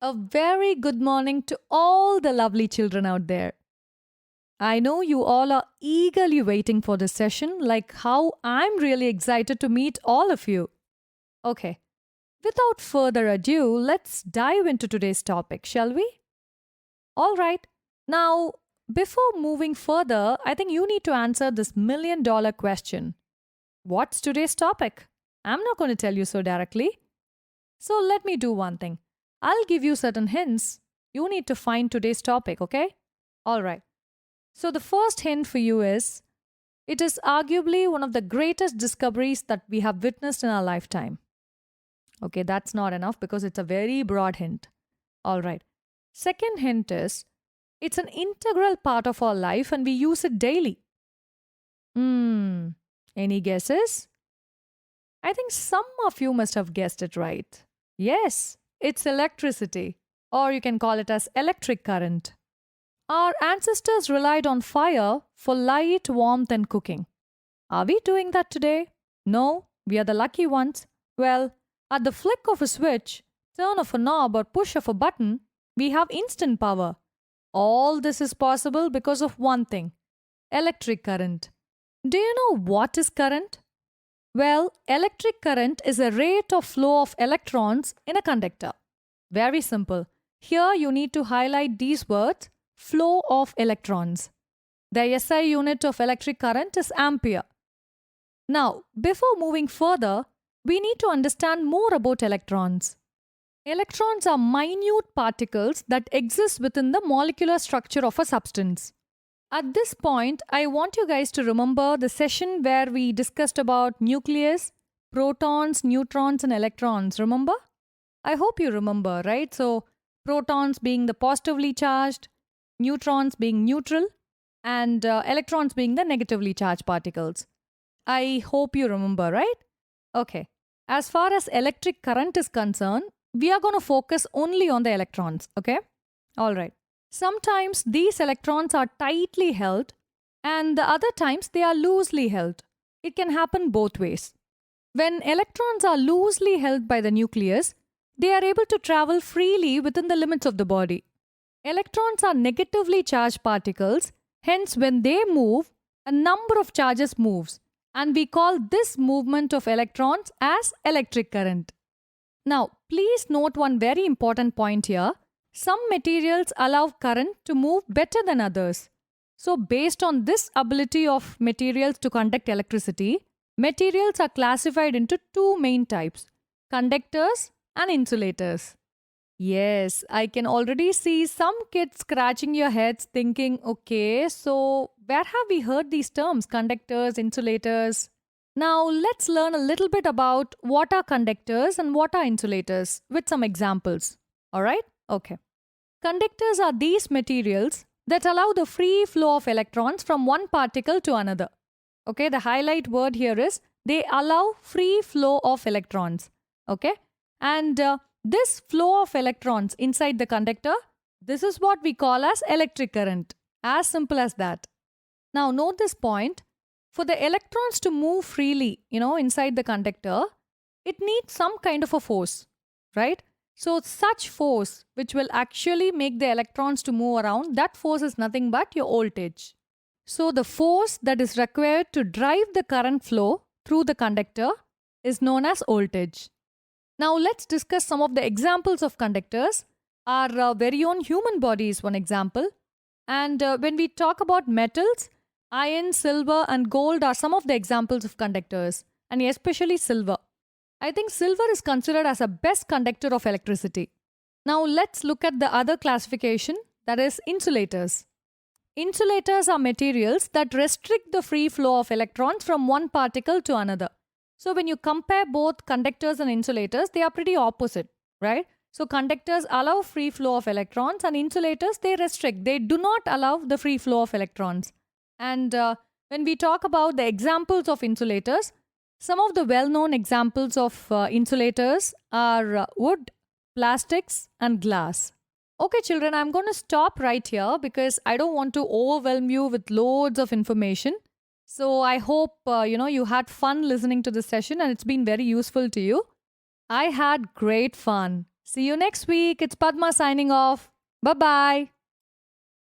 A very good morning to all the lovely children out there. I know you all are eagerly waiting for this session, like how I'm really excited to meet all of you. Okay, without further ado, let's dive into today's topic, shall we? All right. Now, before moving further, I think you need to answer this $1,000,000 question. What's today's topic? I'm not going to tell you so directly. So let me do one thing. I'll give you certain hints. You need to find today's topic, okay? All right. So the first hint for you is it is arguably one of the greatest discoveries that we have witnessed in our lifetime. Okay, that's not enough because it's a very broad hint. All right. Second hint is it's an integral part of our life and we use it daily. Any guesses? I think some of you must have guessed it right. Yes, it's electricity, or you can call it as electric current. Our ancestors relied on fire for light, warmth, and cooking. Are we doing that today? No, we are the lucky ones. Well, at the flick of a switch, turn of a knob, or push of a button, we have instant power. All this is possible because of one thing: electric current. Do you know what is current? Well, electric current is a rate of flow of electrons in a conductor. Very simple. Here you need to highlight these words: flow of electrons. The SI unit of electric current is ampere. Now, before moving further, we need to understand more about electrons. Electrons are minute particles that exist within the molecular structure of a substance. At this point, I want you guys to remember the session where we discussed about nucleus, protons, neutrons, and electrons. Remember? I hope you remember, right? So, protons being the positively charged, neutrons being neutral, and electrons being the negatively charged particles. I hope you remember, right? Okay. As far as electric current is concerned, we are going to focus only on the electrons, okay? All right. Sometimes these electrons are tightly held and the other times they are loosely held. It can happen both ways. When electrons are loosely held by the nucleus, they are able to travel freely within the limits of the body. Electrons are negatively charged particles, hence when they move, a number of charges moves, and we call this movement of electrons as electric current. Now, please note one very important point here. Some materials allow current to move better than others. So, based on this ability of materials to conduct electricity, materials are classified into two main types: conductors and insulators. Yes, I can already see some kids scratching your heads thinking, okay, so where have we heard these terms, conductors, insulators? Now, let's learn a little bit about what are conductors and what are insulators with some examples. Alright? Okay. Conductors are these materials that allow the free flow of electrons from one particle to another. Okay, the highlight word here is they allow free flow of electrons. Okay, and this flow of electrons inside the conductor, this is what we call as electric current. As simple as that. Now, note this point. For the electrons to move freely, inside the conductor, it needs some kind of a force, right? So, such force which will actually make the electrons to move around, that force is nothing but your voltage. So, the force that is required to drive the current flow through the conductor is known as voltage. Now, let's discuss some of the examples of conductors. Our very own human body is one example. And when we talk about metals, iron, silver, and gold are some of the examples of conductors, and especially silver. I think silver is considered as a best conductor of electricity. Now let's look at the other classification, that is insulators. Insulators are materials that restrict the free flow of electrons from one particle to another. So when you compare both conductors and insulators, they are pretty opposite, right? So conductors allow free flow of electrons and insulators, they restrict. They do not allow the free flow of electrons. And when we talk about the examples of insulators, some of the well-known examples of insulators are wood, plastics, and glass. Okay, children, I'm going to stop right here because I don't want to overwhelm you with loads of information. So I hope, you had fun listening to this session and it's been very useful to you. I had great fun. See you next week. It's Padma signing off. Bye bye.